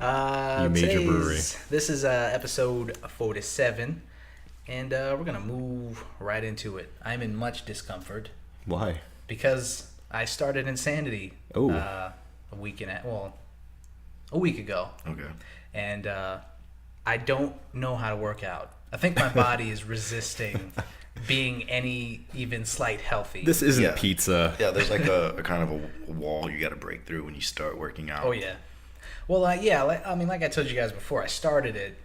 You major brewery. This is episode 47, and we're going to move right into it. I'm in much discomfort. Why? Because I started Insanity a week ago. Okay. And I don't know how to work out. I think my body is resisting being any even slight healthy. This isn't pizza. Yeah, there's like a kind of a wall you got to break through when you start working out. Oh, yeah. Well, like I told you guys before, I started it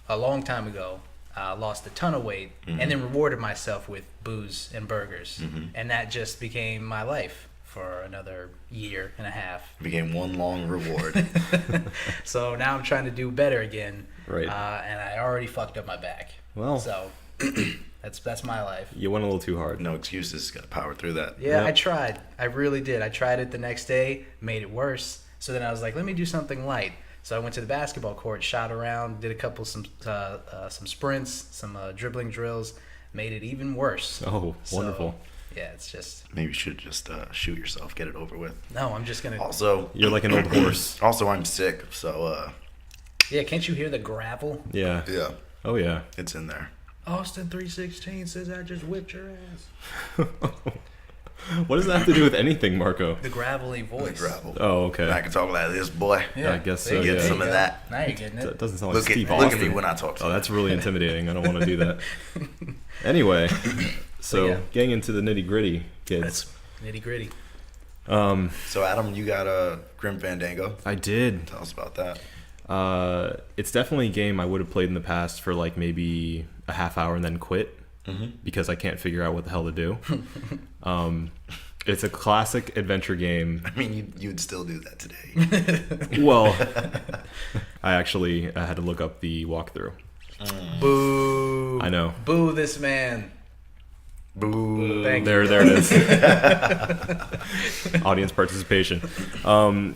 a long time ago, lost a ton of weight, and then rewarded myself with booze and burgers. And that just became my life for another year and a half. It became one long reward. So now I'm trying to do better again. Right. And I already fucked up my back. Well. So that's my life. You went a little too hard. No excuses. Got to power through that. Yeah, Yep. I tried. I really did. I tried it the next day, made it worse. So then I was like, let me do something light. So I went to the basketball court, shot around, did some sprints, some dribbling drills, made it even worse. Oh, wonderful. Yeah, it's just... Maybe you should just shoot yourself, get it over with. No, I'm just going to... Also... You're like an old horse. Also, I'm sick, so... Yeah, can't you hear the gravel? Yeah. Yeah. Oh, yeah. It's in there. Austin 316 says I just whipped your ass. What does that have to do with anything, Marco? The gravelly voice. The gravel. Oh, okay. I can talk like this, boy. Yeah, I guess there so, you yeah. go. Get some of that. Now you're getting it. That doesn't sound like Look Steve at Austin. me when I talk to Oh, you. that's really intimidating. I don't want to do that. Anyway, so yeah. getting into the nitty gritty, kids. That's nitty gritty. So, Adam, you got a Grim Fandango. I did. Tell us about that. It's definitely a game I would have played in the past for like maybe a half hour and then quit because I can't figure out what the hell to do. It's a classic adventure game. I mean, you'd still do that today. Well, I actually had to look up the walkthrough. Boo. I know. Boo this man. Boo. Thank There you. it is. Audience participation.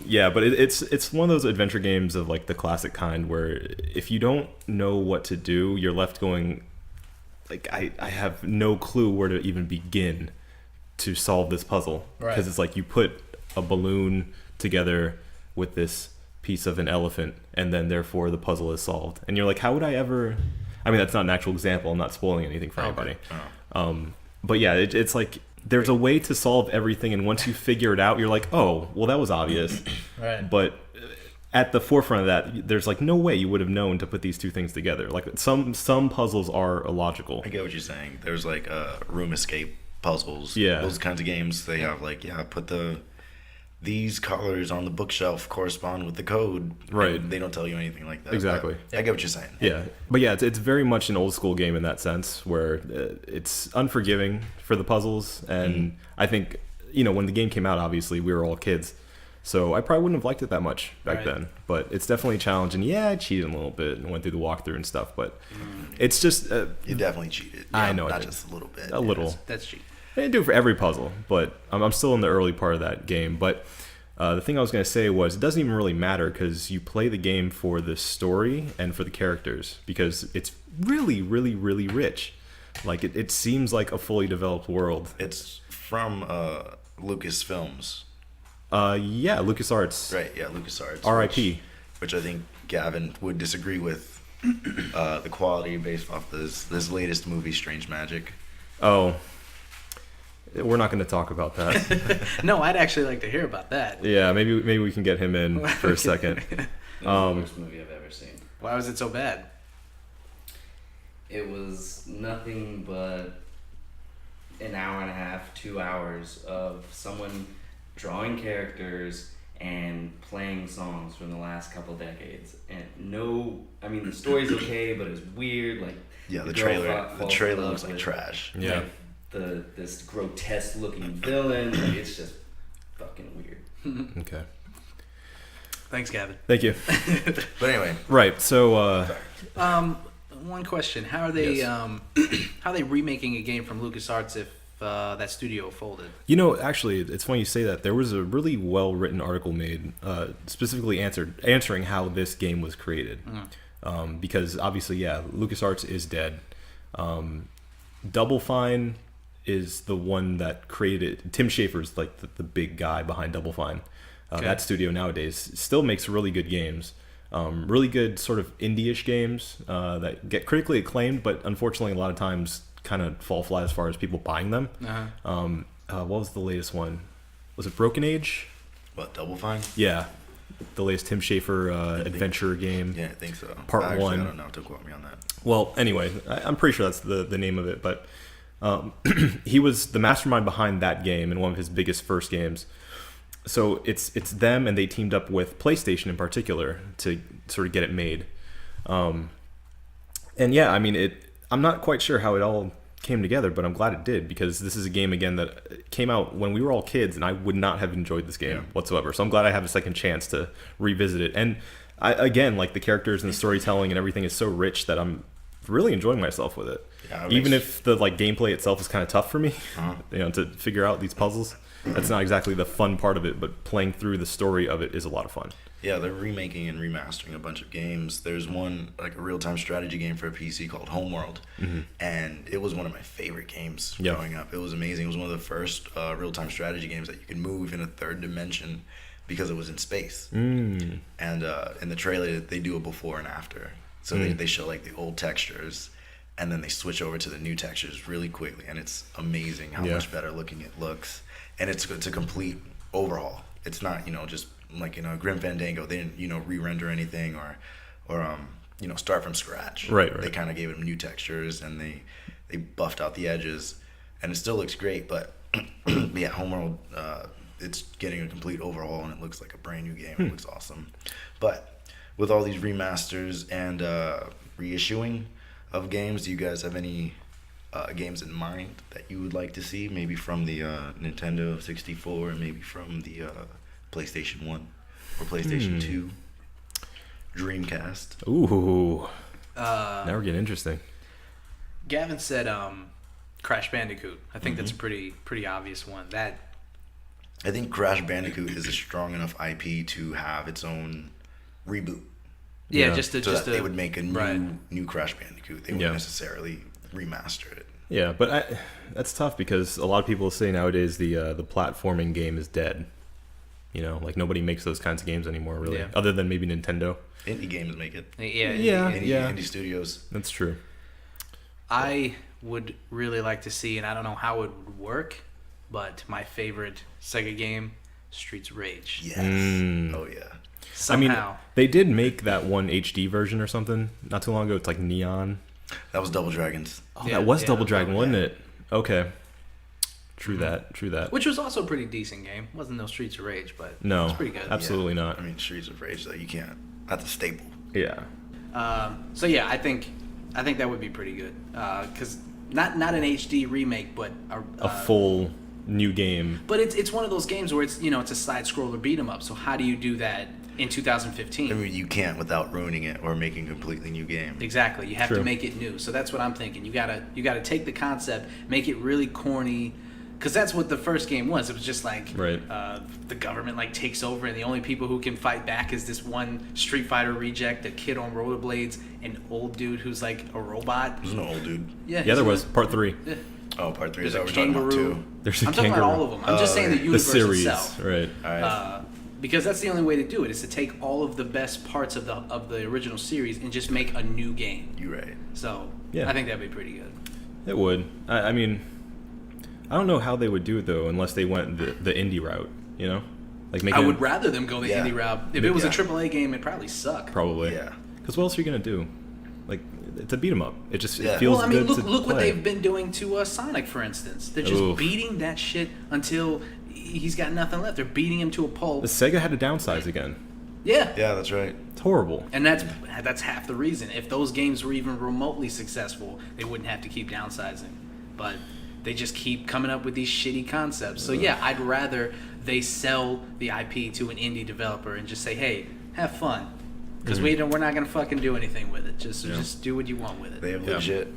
Yeah, but it's one of those adventure games of like the classic kind where if you don't know what to do, you're left going like I have no clue where to even begin to solve this puzzle because Right. it's like you put a balloon together with this piece of an elephant and then therefore the puzzle is solved and you're like, how would I ever... I mean, that's not an actual example. I'm not spoiling anything for anybody. But yeah, it's like there's a way to solve everything, and once you figure it out, you're like, oh, well, that was obvious. Right. But at the forefront of that, there's like no way you would have known to put these two things together. Like some puzzles are illogical. I get what you're saying. There's like room escape puzzles. Yeah. Those kinds of games. They have like, put these colors on the bookshelf correspond with the code. Right. And they don't tell you anything like that. Exactly. But I get what you're saying. Yeah, but yeah, it's very much an old school game in that sense, where it's unforgiving for the puzzles, and I think when the game came out, obviously we were all kids, so I probably wouldn't have liked it that much back then. But it's definitely a challenge, and I cheated a little bit and went through the walkthrough and stuff, but it's just You definitely cheated. I know I Not did. just a little bit. a little. That's cheap. I didn't do it for every puzzle, but I'm still in the early part of that game. But the thing I was going to say was it doesn't even really matter because you play the game for the story and for the characters because it's really, really, really rich. Like it seems like a fully developed world. It's from Lucasfilms. Yeah, LucasArts. Right, yeah, LucasArts. R.I.P. Which I think Gavin would disagree with the quality based off this latest movie, Strange Magic. Oh, we're not going to talk about that. No, I'd actually like to hear about that. Yeah, maybe we can get him in for a second. It was the worst movie I've ever seen. Why was it so bad? It was nothing but an hour and a half, 2 hours of someone drawing characters and playing songs from the last couple decades. And the story's okay, but it was weird. Like Yeah, the girl trailer falls in trailer love looks like with, trash. Yeah. like, this grotesque looking villain. Like, it's just fucking weird. Okay. Thanks, Gavin. Thank you. But anyway, Right. So One question: How are they Yes. how are they remaking a game from LucasArts if that studio folded? actually, it's funny you say that. There was a really well-written article made specifically answering how this game was created. Because obviously, LucasArts is dead. Double Fine is the one that created... Tim Schafer's like the big guy behind Double Fine. Okay. That studio nowadays still makes really good games. Really good sort of indie-ish games that get critically acclaimed, but unfortunately a lot of times kind of fall flat as far as people buying them. What was the latest one? Was it Broken Age? What, Double Fine? Yeah. The latest Tim Schafer adventure game. Yeah, I think so. Part 1. I don't know. Don't quote me on that. Well, anyway, I'm pretty sure that's the name of it, but he was the mastermind behind that game and one of his biggest first games. So it's them, and they teamed up with PlayStation in particular to sort of get it made. And yeah, I mean, I'm not quite sure how it all came together, but I'm glad it did, because this is a game, again, that came out when we were all kids, and I would not have enjoyed this game whatsoever. So I'm glad I have a second chance to revisit it. And again, like, the characters and the storytelling and everything is so rich that I'm really enjoying myself with it. Yeah, even if the gameplay itself is kind of tough for me, to figure out these puzzles. That's not exactly the fun part of it, but playing through the story of it is a lot of fun. Yeah, they're remaking and remastering a bunch of games. There's one, like a real-time strategy game for a PC called Homeworld, and it was one of my favorite games growing up. It was amazing. It was one of the first real-time strategy games that you could move in a third dimension because it was in space. And in the trailer, they do a before and after. So they show like the old textures, and then they switch over to the new textures really quickly, and it's amazing how much better looking it looks. And it's a complete overhaul. It's not, just like, Grim Fandango. They didn't, re-render anything or start from scratch. Right. They kind of gave it new textures, and they buffed out the edges, and it still looks great. But yeah, Homeworld, it's getting a complete overhaul, and it looks like a brand new game. It looks awesome. But with all these remasters and reissuing of games, do you guys have any games in mind that you would like to see, maybe from the Nintendo 64, and maybe from the PlayStation 1 or PlayStation 2, Dreamcast? Ooh, now we're getting interesting. Gavin said Crash Bandicoot. I think that's a pretty obvious one. That I think Crash Bandicoot is a strong enough IP to have its own reboot. Yeah, they would make a new Crash Bandicoot. They wouldn't necessarily remaster it. Yeah, but that's tough, because a lot of people say nowadays the platforming game is dead. Like, nobody makes those kinds of games anymore, really, other than maybe Nintendo. Indie games make it. Indie studios. That's true. I would really like to see, and I don't know how it would work, but my favorite Sega game, Streets of Rage. Yes. Oh yeah. Somehow. I mean, they did make that one HD version or something not too long ago. It's like Neon. That was Double Dragons. Oh, that was Double Dragon, wasn't it? Okay. True that. Which was also a pretty decent game. Wasn't no Streets of Rage, but no, it was pretty good. Absolutely not. I mean, Streets of Rage, though, you can't. That's a staple. Yeah. So yeah, I think that would be pretty good. Because not an HD remake, but a full new game. But it's one of those games where it's a side scroller beat 'em up. So how do you do that in 2015? I mean, you can't without ruining it or making a completely new game. Exactly. You have to make it new. So that's what I'm thinking. You gotta take the concept, make it really corny, because that's what the first game was. It was just like the government takes over, and the only people who can fight back is this one Street Fighter reject, a kid on rollerblades, an old dude who's like a robot. There's no old dude. Yeah, there was part 3. Yeah. Oh, part 3 is There's that a we're talking about kangaroo. too. There's a I'm kangaroo. talking about all of them. I'm just saying the universe the series, itself. right? All right. Because that's the only way to do it, is to take all of the best parts of the original series and just make a new game. You're right. So Yeah. I think that'd be pretty good. It would. I mean, I don't know how they would do it though, unless they went the indie route. I would rather them go the indie route. If it was a Yeah. AAA game, it'd probably suck. probably. Yeah. Because what else are you gonna do? Like, it's a beat 'em up. It just Yeah. it feels Well, I mean, good to look what play. they've been doing to Sonic, for instance. They're just Oof. beating that shit until he's got nothing left. They're beating him to a pulp. The Sega had to downsize again. Yeah. Yeah, that's right. It's horrible. And that's half the reason. If those games were even remotely successful, they wouldn't have to keep downsizing. But they just keep coming up with these shitty concepts. So yeah, I'd rather they sell the IP to an indie developer and just say, "Hey, have fun," because we're not gonna fucking do anything with it. Just do what you want with it. They have legit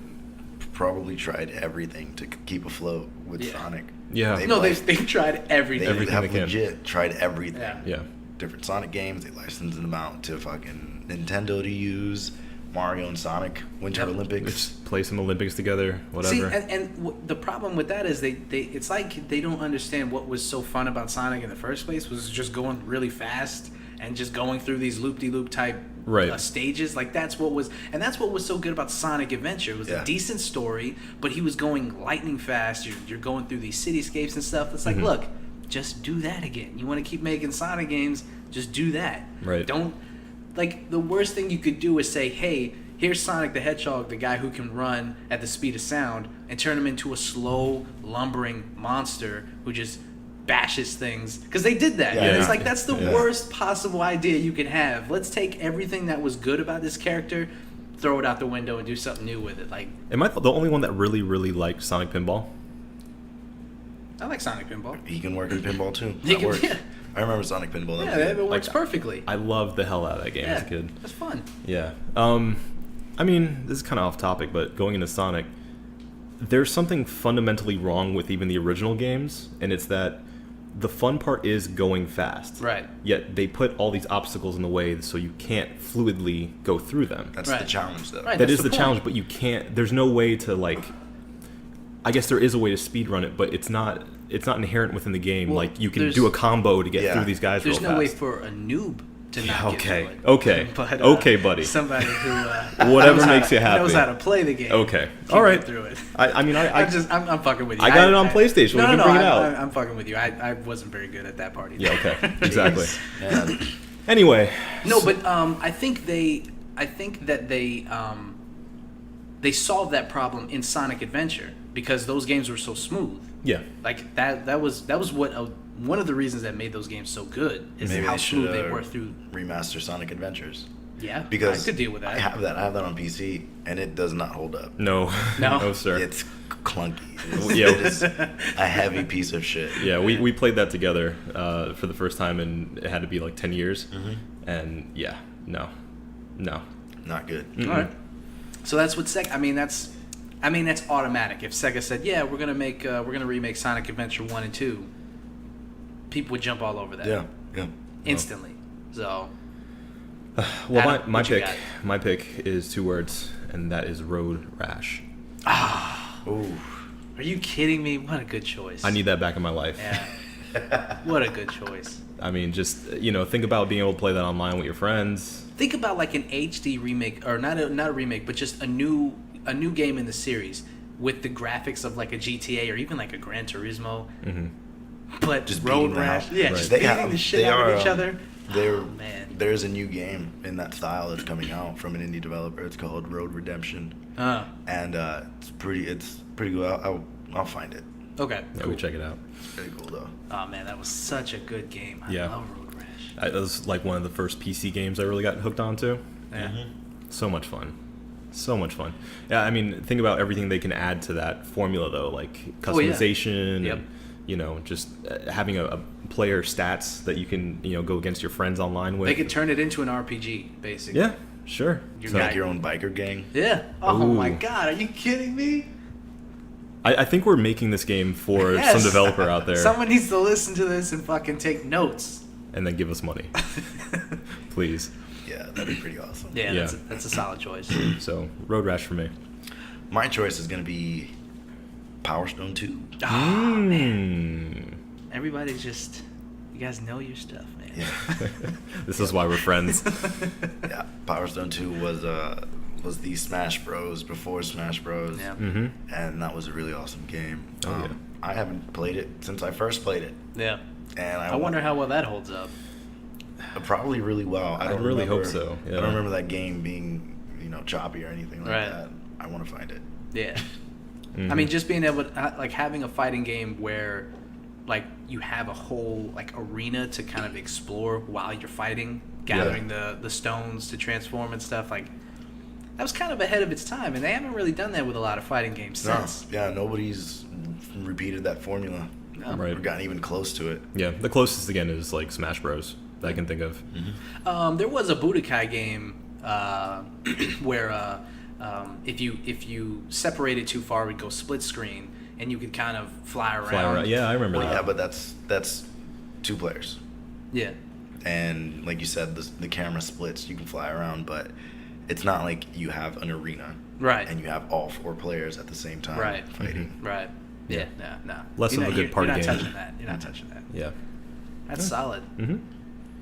probably tried everything to keep afloat with Sonic. Yeah. They've tried everything. They Everything have they can. legit tried everything. Yeah. Different Sonic games. They licensed them out to fucking Nintendo to use. Mario and Sonic Winter Olympics. Just play some Olympics together, whatever. See, and the problem with that is it's like they don't understand what was so fun about Sonic in the first place was just going really fast and just going through these loop-de-loop type stages. Like that's what was so good about Sonic Adventure. It was a decent story, but he was going lightning fast. You're going through these cityscapes and stuff. It's like, look, just do that again. You want to keep making Sonic games, just do that. Right. Don't, like, the worst thing you could do is say, hey, here's Sonic the Hedgehog, the guy who can run at the speed of sound, and turn him into a slow, lumbering monster who just bashes things. Because they did that. And it's like, that's the worst possible idea you can have. Let's take everything that was good about this character, throw it out the window, and do something new with it. Like, am I the only one that really, really liked Sonic Pinball? I like Sonic Pinball. He can work in pinball too. Yeah. I remember Sonic Pinball. It works perfectly. I loved the hell out of that game as a kid. It's fun. Yeah. I mean, this is kind of off topic, but going into Sonic, there's something fundamentally wrong with even the original games, and it's that the fun part is going fast. Right. Yet they put all these obstacles in the way so you can't fluidly go through them. That's the challenge, though. Right, that is the challenge, but you can't. There's no way to, like. I guess there is a way to speedrun it, but it's not inherent within the game. Well, like, you can do a combo to get through these guys real fast. There's no way for a noob to not get through it. Okay. But, okay, buddy. Somebody who whatever makes you happy knows how to play the game. Okay. All right. Through it. I'm fucking with you. I got it on PlayStation. No, we can bring it out. I'm fucking with you. I wasn't very good at that part either. Yeah. Okay. Exactly. Anyway. No, but I think that they solved that problem in Sonic Adventure because those games were so smooth. Yeah. Like that was what one of the reasons that made those games so good is Maybe how smooth they were through. Remaster Sonic Adventures. Yeah, because I could deal with that. I have that on PC, and it does not hold up. No, sir. It's clunky. It is a heavy piece of shit. Yeah, we played that together for the first time, and it had to be like 10 years. And yeah, no, not good. All right. So that's what Sega. I mean that's automatic. If Sega said, "Yeah, we're gonna remake Sonic Adventure 1 and 2," people would jump all over that. Yeah. Instantly. So. Well, my pick is 2 words, and that is road rash. Ooh. Are you kidding me? What a good choice. I need that back in my life. Yeah. What a good choice. I mean, just think about being able to play that online with your friends. Think about like an HD remake, or not a remake, but just a new game in the series with the graphics of like a GTA or even like a Gran Turismo. But just road rash. Yeah, right. just beating the shit out of each other. Man. There's a new game in that style that's coming out from an indie developer. It's called Road Redemption. And it's pretty good. I'll find it. Okay. Yeah, cool. We check it out. Very cool though. Oh man, that was such a good game. I love Road Rash. That was like one of the first PC games I really got hooked onto. Yeah. So much fun. Yeah, I mean, think about everything they can add to that formula though, like customization and just having a player stats that you can go against your friends online with. They could turn it into an RPG, basically. Yeah, sure. You make your own biker gang. Yeah. Oh my God, are you kidding me? I think we're making this game for some developer out there. Someone needs to listen to this and fucking take notes. And then give us money. Please. Yeah, that'd be pretty awesome. Yeah. That's a solid choice. So, Road Rash for me. My choice is going to be Power Stone 2. Oh, man. Everybody's just... You guys know your stuff, man. Yeah. This is why we're friends. Yeah, Power Stone 2 was the Smash Bros. Before Smash Bros. Yeah. And that was a really awesome game. Yeah. I haven't played it since I first played it. Yeah. And I wonder how well that holds up. Probably really well. I really hope so. Yeah. I don't remember that game being, choppy or anything like that. I want to find it. Yeah. I mean, just being able to, like, having a fighting game where, like, you have a whole, like, arena to kind of explore while you're fighting, gathering the stones to transform and stuff, like, that was kind of ahead of its time, and they haven't really done that with a lot of fighting games since. Yeah, nobody's repeated that formula. No. Or gotten even close to it. Yeah, the closest, again, is, like, Smash Bros. That I can think of. There was a Budokai game where if you separate it too far, it would go split screen, and you could kind of fly around. Yeah, I remember that. Yeah, but that's 2 players. Yeah. And like you said, the camera splits. You can fly around, but it's not like you have an arena. Right. And you have all 4 players at the same time fighting. Right. Yeah. No. Less of a good party game. You're not touching that. You're not touching that. Yeah. That's solid.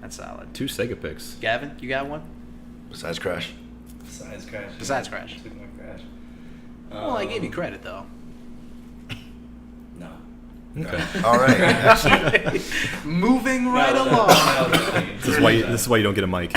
That's solid. 2 Sega picks. Gavin, you got one? Besides Crash. Besides Crash. Besides Crash. Took my Crash. Well, I gave you credit though. No. Okay. All right. Moving right No, along. no, This is why you don't get a mic.